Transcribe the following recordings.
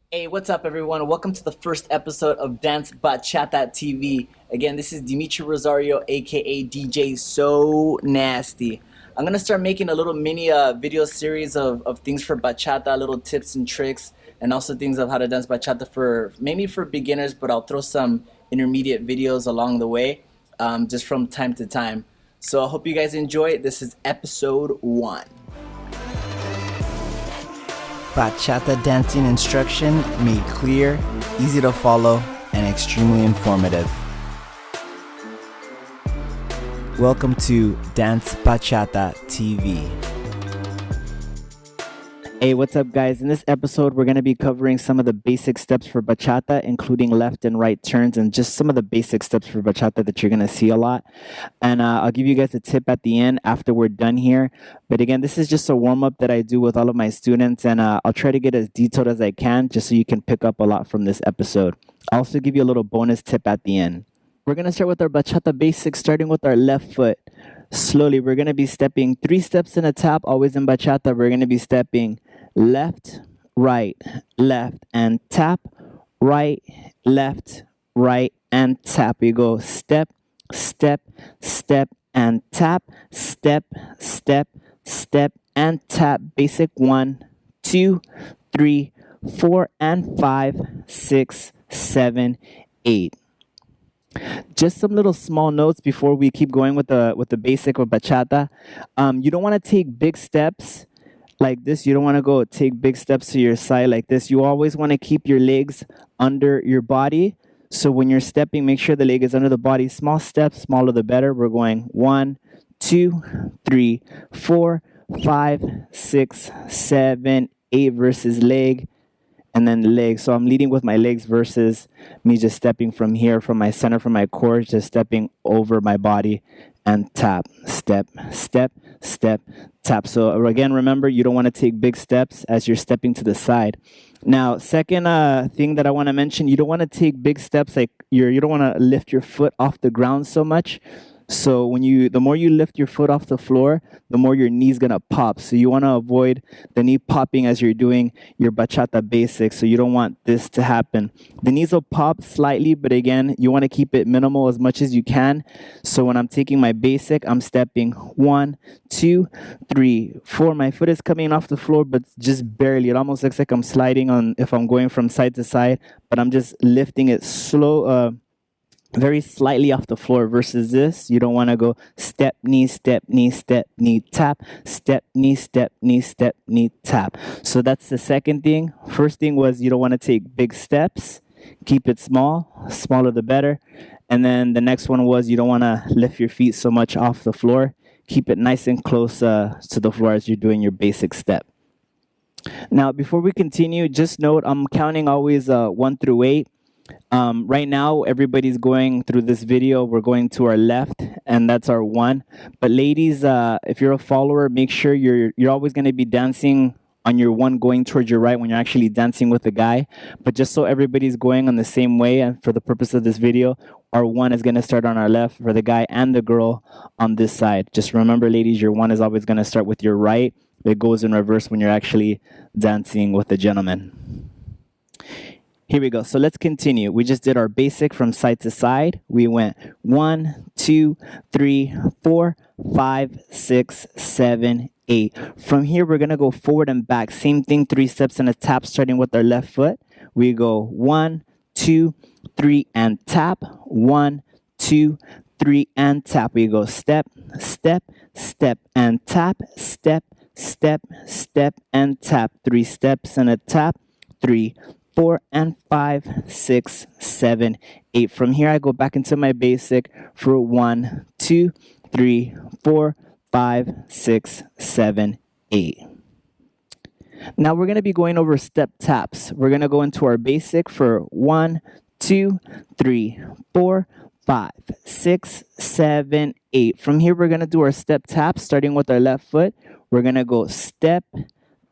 Hey, what's up, everyone? Welcome to the first episode of Dance Bachata TV. Again, this is Demetrio Rosario, aka DJ So Nasty. I'm gonna start making a little mini video series of things for bachata, little tips and tricks, and also things of how to dance bachata for mainly for beginners. But I'll throw some intermediate videos along the way, just from time to time. So I hope you guys enjoy. This is episode 1. Bachata dancing instruction made clear, easy to follow, and extremely informative. Welcome to Dance Bachata TV. Hey, what's up, guys? In this episode, we're going to be covering some of the basic steps for bachata, including left and right turns, and just some of the basic steps for bachata that you're going to see a lot. And I'll give you guys a tip at the end after we're done here. But again, this is just a warm-up that I do with all of my students, and I'll try to get as detailed as I can just so you can pick up a lot from this episode. I'll also give you a little bonus tip at the end. We're going to start with our bachata basics, starting with our left foot. Slowly, we're going to be stepping 3 steps in a tap. Always in bachata, we're going to be stepping left, right, and tap, right, and tap. We go step, step, step, and tap, step, step, step, and tap. Basic 1, 2, 3, 4, and 5, 6, 7, 8. Just some little small notes before we keep going with the basic of bachata. You don't want to take big steps like this. You don't want to go take big steps to your side like this. You always want to keep your legs under your body. So when you're stepping, make sure the leg is under the body. Small steps, smaller the better. We're going 1, 2, 3, 4, 5, 6, 7, 8 versus leg, and then leg. So I'm leading with my legs versus me just stepping from here, from my center, from my core, just stepping over my body and tap, step, step, step, tap. So again, remember, you don't want to take big steps as you're stepping to the side. Now, second thing that I want to mention, you don't want to take big steps like you don't want to lift your foot off the ground so much. So the more you lift your foot off the floor, the more your knee's gonna pop. So you want to avoid the knee popping as you're doing your bachata basics. So you don't want this to happen. The knees will pop slightly, but again, you want to keep it minimal as much as you can. So when I'm taking my basic, I'm stepping 1, 2, 3, 4. My foot is coming off the floor, but just barely. It almost looks like I'm sliding on if I'm going from side to side, but I'm just lifting it slow, very slightly off the floor. Versus this, you don't want to go step, knee, step, knee, step, knee, tap, step, knee, step, knee, step, knee, tap. So that's the second thing. First thing was you don't want to take big steps. Keep it small, smaller the better. And then the next one was you don't want to lift your feet so much off the floor. Keep it nice and close to the floor as you're doing your basic step. Now, before we continue, just note I'm counting always 1 through 8. Right now, everybody's going through this video. We're going to our left, and that's our 1. But ladies, if you're a follower, make sure you're always going to be dancing on your 1 going towards your right when you're actually dancing with the guy. But just so everybody's going on the same way, and for the purpose of this video, our 1 is going to start on our left for the guy and the girl on this side. Just remember, ladies, your 1 is always going to start with your right. It goes in reverse when you're actually dancing with the gentleman. Here we go. So let's continue. We just did our basic from side to side. We went 1, 2, 3, 4, 5, 6, 7, 8. From here, we're going to go forward and back. Same thing, 3 steps and a tap starting with our left foot. We go 1, 2, 3, and tap. 1, 2, 3, and tap. We go step, step, step, and tap. Step, step, step, and tap. 3 steps and a tap. 3, 4, and 5, 6, 7, 8. From here, I go back into my basic for 1, 2, 3, 4, 5, 6, 7, 8. Now we're going to be going over step taps. We're going to go into our basic for 1, 2, 3, 4, 5, 6, 7, 8. From here, we're going to do our step taps starting with our left foot. We're going to go step,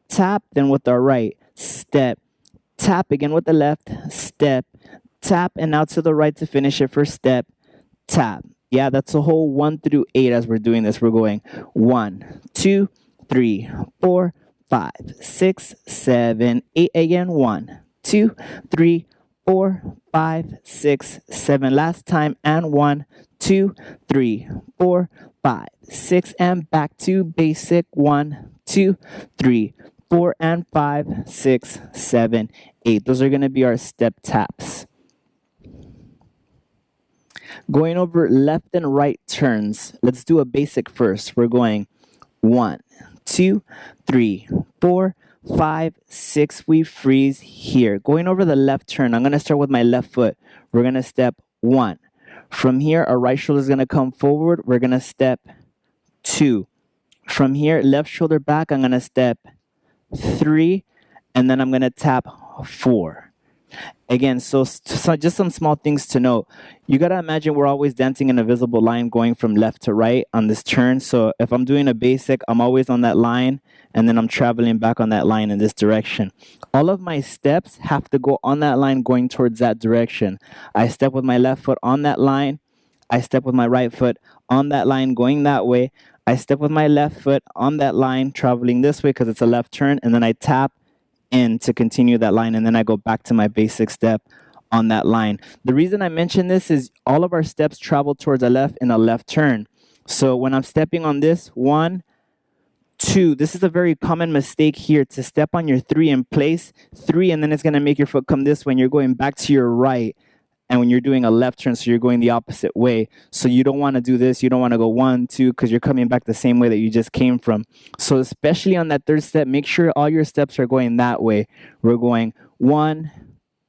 tap, then with our right, step, tap again with the left, step, tap, and now to the right to finish it for step, tap. Yeah, that's a whole 1 through 8 as we're doing this. We're going 1, 2, 3, 4, 5, 6, 7, 8 again. 1, 2, 3, 4, 5, 6, 7. Last time, and 1, 2, 3, 4, 5, 6, and back to basic. 1, 2, 3, 4, and 5, 6, 7, 8. Those are going to be our step taps. Going over left and right turns. Let's do a basic first. We're going 1, 2, 3, 4, 5, 6. We freeze here. Going over the left turn, I'm going to start with my left foot. We're going to step 1. From here, our right shoulder is going to come forward. We're going to step 2. From here, left shoulder back, I'm going to step 3. And then I'm going to tap 4. Again, so just some small things to note. You got to imagine we're always dancing an invisible line going from left to right on this turn. So if I'm doing a basic, I'm always on that line, and then I'm traveling back on that line in this direction. All of my steps have to go on that line going towards that direction. I step with my left foot on that line. I step with my right foot on that line going that way. I step with my left foot on that line traveling this way because it's a left turn, and then I tap in to continue that line, and then I go back to my basic step on that line. The reason I mention this is all of our steps travel towards a left in a left turn. So when I'm stepping on this, 1, 2, this is a very common mistake here, to step on your 3 in place, 3, and then it's going to make your foot come this way, and you're going back to your right. And when you're doing a left turn, so you're going the opposite way. So you don't want to do this. You don't want to go 1, 2, because you're coming back the same way that you just came from. So especially on that third step, make sure all your steps are going that way. We're going 1,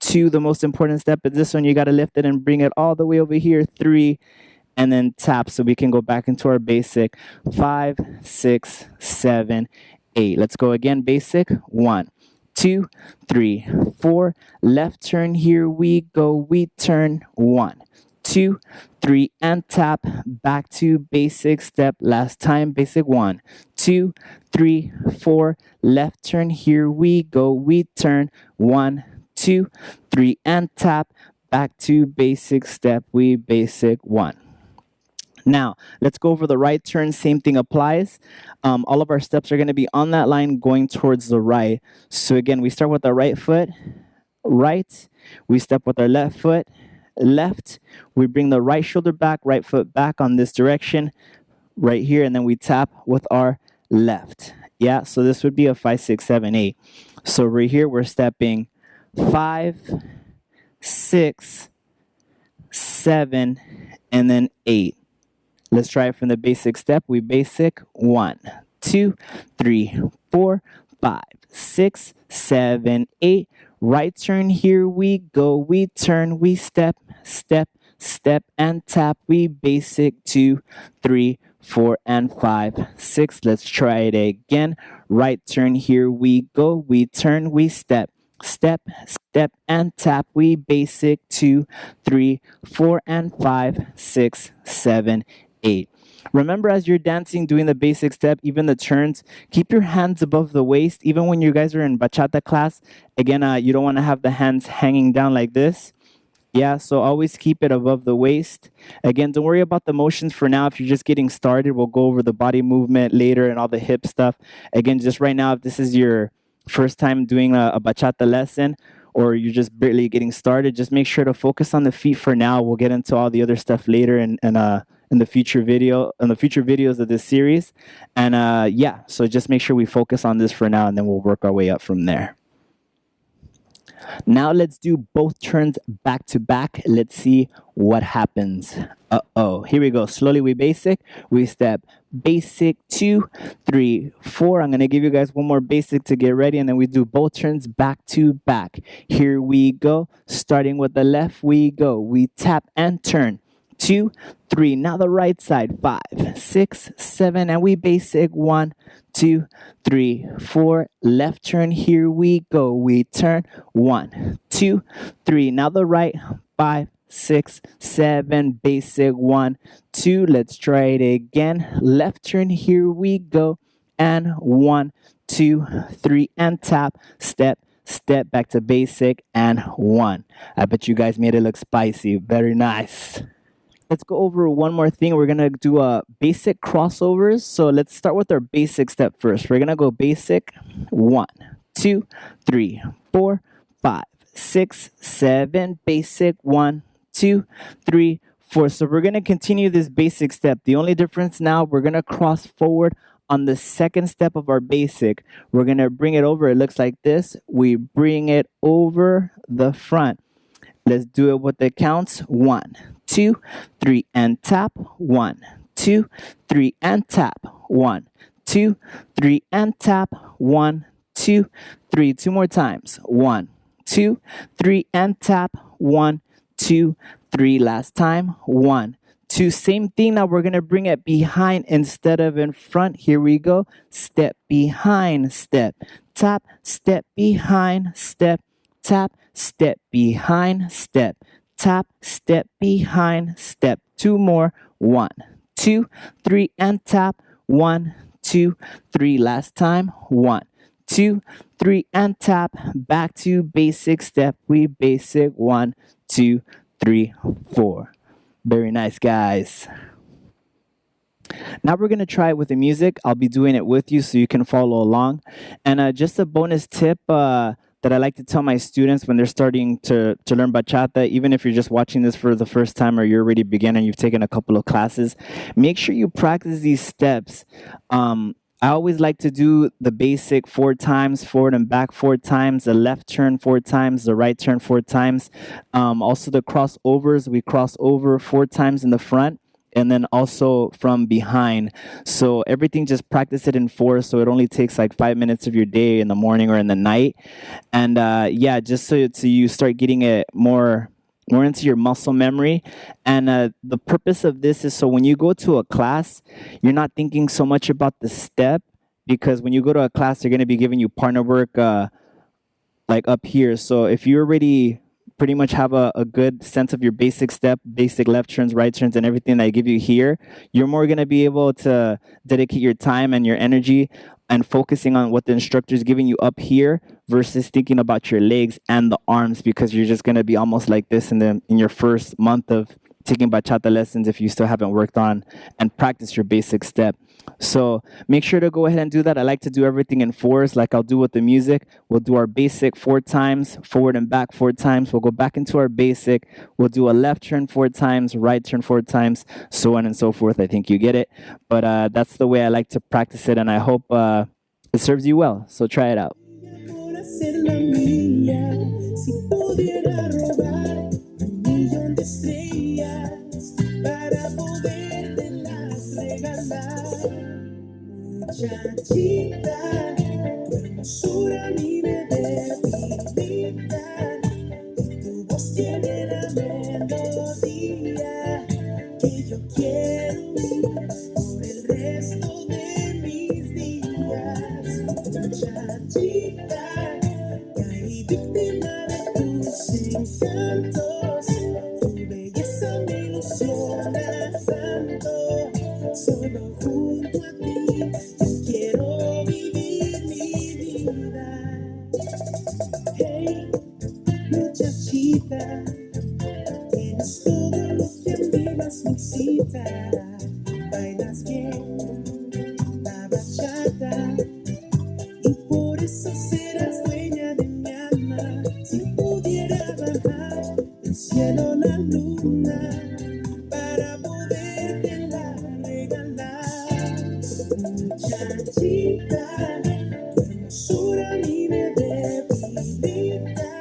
2. The most important step is this one. You got to lift it and bring it all the way over here. 3, and then tap so we can go back into our basic. 5, 6, 7, 8. Let's go again. Basic. 1, 2, 3, 4. Left turn, here we go. We turn. 1, 2, 3, and tap. Back to basic step. Last time, basic. 1, 2, 3, 4. Left turn, here we go. We turn. 1, 2, 3, and tap. Back to basic step. We basic. 1. Now, let's go over the right turn. Same thing applies. All of our steps are going to be on that line going towards the right. So again, we start with our right foot, right. We step with our left foot, left. We bring the right shoulder back, right foot back on this direction, right here, and then we tap with our left. Yeah, so this would be a 5, 6, 7, 8. So right here, we're stepping 5, 6, 7, and then 8. Let's try it from the basic step. We basic. 1, 2, 3, 4, 5, 6, 7, 8. Right turn, here we go. We turn, we step, step, step, and tap. We basic. 2, 3, 4, and 5, 6. Let's try it again. Right turn, here we go. We turn, we step, step, step, and tap. We basic. 2, 3, 4, and 5, 6, 7, 8. Remember, as you're dancing, doing the basic step, even the turns, keep your hands above the waist. Even when you guys are in bachata class, again, you don't want to have the hands hanging down like this. Yeah, so always keep it above the waist. Again, don't worry about the motions for now. If you're just getting started, we'll go over the body movement later and all the hip stuff. Again, just right now, if this is your first time doing a bachata lesson, or you're just barely getting started, just make sure to focus on the feet for now. We'll get into all the other stuff later in the future videos of this series. And yeah, so just make sure we focus on this for now, and then we'll work our way up from there. Now let's do both turns back to back. Let's see what happens. Here we go. Slowly we basic. We step basic. 2, 3, 4. I'm going to give you guys one more basic to get ready, and then we do both turns back to back. Here we go. Starting with the left, we go. We tap and turn. 2, 3. Now the right side. 5, 6, 7, and we basic. 1, 2, 3, 4. Left turn, here we go. We turn. 1, 2, 3. Now the right. 5, 6, 7. Basic. 1, 2. Let's try it again. Left turn, here we go. And 1, 2, 3, and tap. Step, step, back to basic, and 1. I bet you guys made it look spicy. Very nice. Let's go over one more thing. We're going to do a basic crossovers. So let's start with our basic step first. We're going to go basic. 1, 2, 3, 4, 5, 6, 7. Basic 1, 2, 3, 4. So we're going to continue this basic step. The only difference now, we're going to cross forward on the second step of our basic. We're going to bring it over. It looks like this. We bring it over the front. Let's do it with the counts. 1, 2, 3, and tap. 1, 2, 3, and tap. 1, 2, 3, and tap. 1, 2, 3. Two more times. 1, 2, 3, and tap. 1, 2, 3. Last time. 1, 2. Same thing. Now we're going to bring it behind instead of in front. Here we go. Step behind, step. Tap, step behind, step. Tap, step behind, step. Tap, step behind, step. Two more. 1, 2, 3, and tap. 1, 2, 3. Last time. 1, 2, 3, and tap. Back to basic step. We basic 1, 2, 3, 4. Very nice, guys. Now we're going to try it with the music. I'll be doing it with you so you can follow along. And just a bonus tip that I like to tell my students when they're starting to learn bachata, even if you're just watching this for the first time or you're already a beginner and you've taken a couple of classes, make sure you practice these steps. I always like to do the basic 4 times, forward and back 4 times, the left turn 4 times, the right turn 4 times. Also the crossovers, we cross over 4 times in the front and then also from behind. So everything, just practice it in 4, so it only takes like 5 minutes of your day in the morning or in the night. And yeah, just so you start getting it more into your muscle memory. And the purpose of this is so when you go to a class, you're not thinking so much about the step, because when you go to a class, they're going to be giving you partner work like up here. So if you already pretty much have a good sense of your basic step, basic left turns, right turns, and everything that I give you here, you're more going to be able to dedicate your time and your energy and focusing on what the instructor is giving you up here versus thinking about your legs and the arms, because you're just going to be almost like this in your first month of taking bachata lessons if you still haven't worked on and practice your basic step. So make sure to go ahead and do that. I like to do everything in 4s like I'll do with the music. We'll do our basic 4 times, forward and back 4 times. We'll go back into our basic. We'll do a left turn 4 times, right turn 4 times, so on and so forth. I think you get it. But that's the way I like to practice it, and I hope it serves you well. So try it out. Por hacerla mía, si pudiera robar 1 millón de estrellas para podértelas regalar. Muchachita, tu hermosura mi me debilita, y tu voz tiene la melodía que yo quiero por el resto de mis días. Muchachita, caí víctima de tus encantos, tu belleza me ilusiona tanto, solo junto a ti yo quiero vivir mi vida. Hey, muchachita, tienes todo lo que a mí más me excita, bailas bien la bachata y por eso serás dueña de mi alma. Si pudiera bajar del cielo la luna para podértela regalar. Muchachita, tu hermosura a mí me debilita,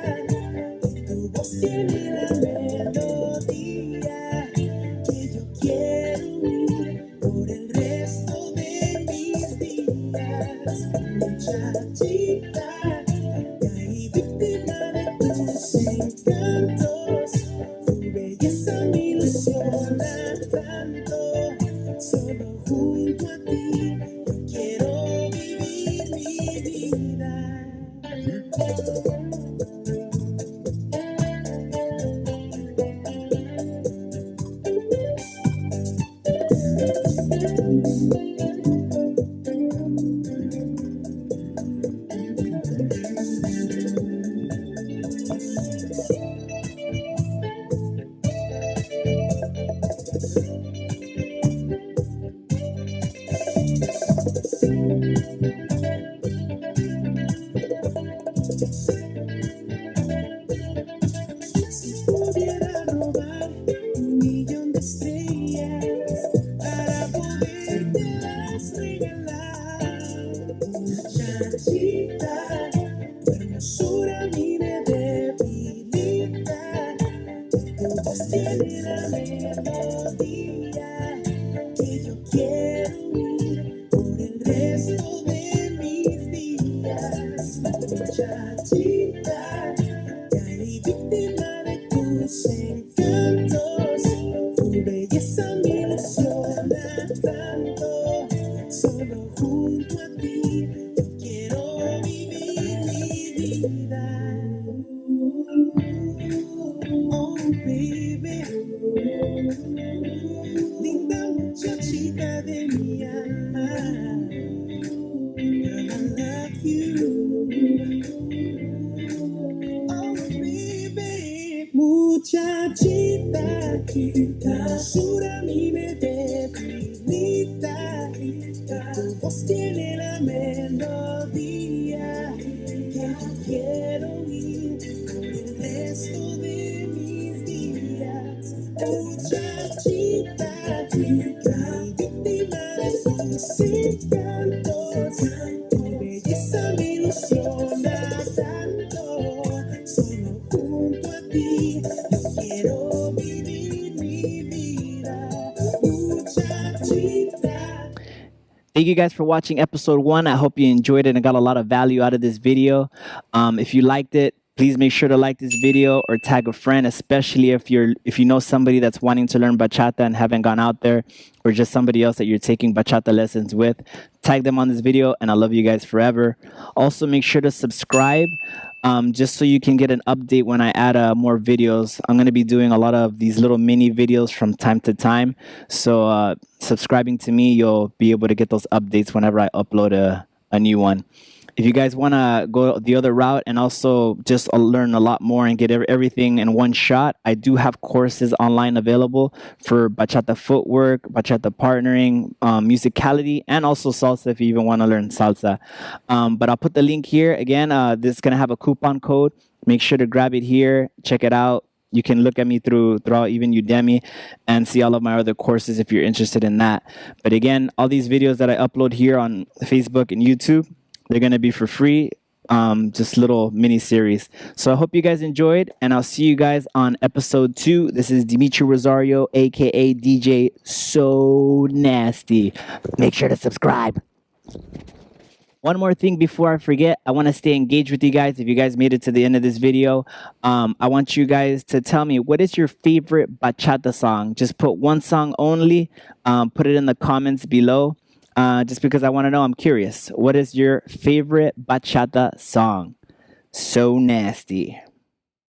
y tu voz tiene la melodía que yo quiero oír por el resto de mis días. Muchachita, caí víctima de tus encantos, tu belleza me ilusiona tanto, solo junto a ti yo quiero vivir mi vida. Muchachita, hermosura a mí me debilita. Tu voz tiene la melodía que quiero oír por el resto de mis días. Muchachita, víctima de tus encantos, tu belleza me ilusiona tanto. Solo junto a ti yo quiero vivir mi vida, muchachita. Thank you guys for watching episode 1. I hope you enjoyed it and got a lot of value out of this video. If you liked it, please make sure to like this video or tag a friend, especially if you know somebody that's wanting to learn bachata and haven't gone out there, or just somebody else that you're taking bachata lessons with. Tag them on this video, and I love you guys forever. Also, make sure to subscribe, just so you can get an update when I add more videos. I'm going to be doing a lot of these little mini videos from time to time. So subscribing to me, you'll be able to get those updates whenever I upload a new one. If you guys want to go the other route and also just learn a lot more and get everything in one shot, I do have courses online available for bachata footwork, bachata partnering, musicality, and also salsa if you even want to learn salsa. But I'll put the link here. Again, this is going to have a coupon code. Make sure to grab it here. Check it out. You can look at me throughout even Udemy and see all of my other courses if you're interested in that. But again, all these videos that I upload here on Facebook and YouTube, they're going to be for free, just little mini series. So I hope you guys enjoyed, and I'll see you guys on episode 2. This is Demetrio Rosario, aka DJ So Nasty. Make sure to subscribe. One more thing before I forget, I want to stay engaged with you guys. If you guys made it to the end of this video, I want you guys to tell me, what is your favorite bachata song? Just put one song only. Put it in the comments below. Just because I want to know, I'm curious. What is your favorite bachata song? So nasty.